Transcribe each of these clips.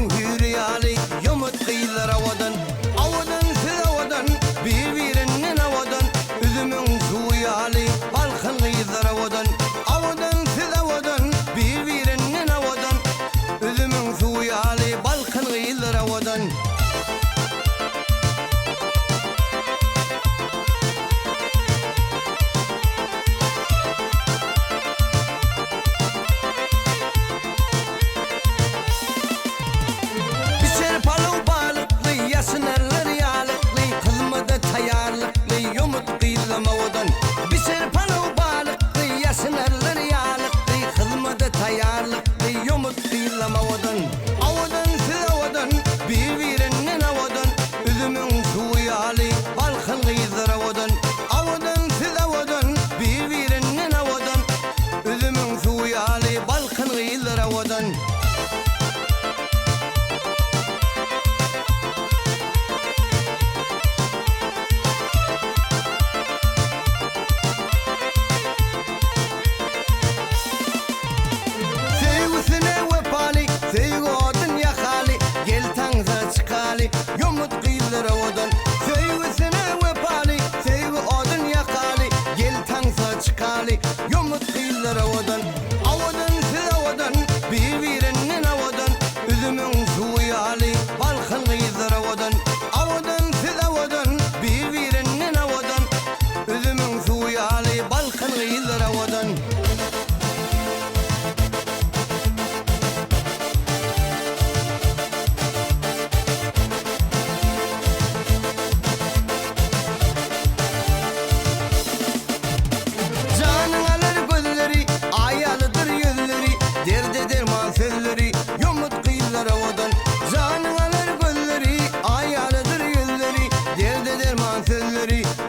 Avudan hürriyali yumut kıyılır avadan. Avudan siz avadan birbirinin avadan. Üzümün suyali balkın kıyılır avadan. Avudan siz avadan birbirinin avadan. Üzümün suyali balkın kıyılır avadan. Yumut kıyılır avadan. Sevgisine vefali, sevgi odun yakali. Gel tansa çıkali, yumut kıyılır avadan. Avadan siz avadan, birbirinin avadan. Üzümün suyu ali, balkın kıyılır avadan. Avadan siz avadan, birbirinin avadan. Üzümün suyu ali, balkın kıyılır avadan.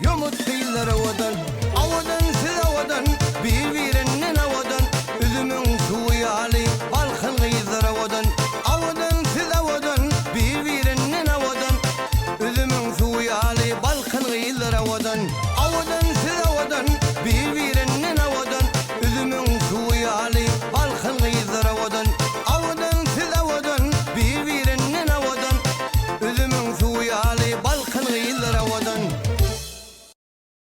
Yumut kıyılır avadan. Avadan siz avadan, birbirinin avadan. Üzümün suyu ali, balkın kıyılır avadan. Avadan siz avadan, birbirinin avadan. Üzümün suyu ali, balkın kıyılır avadan. Avadan siz avadan, birbirinin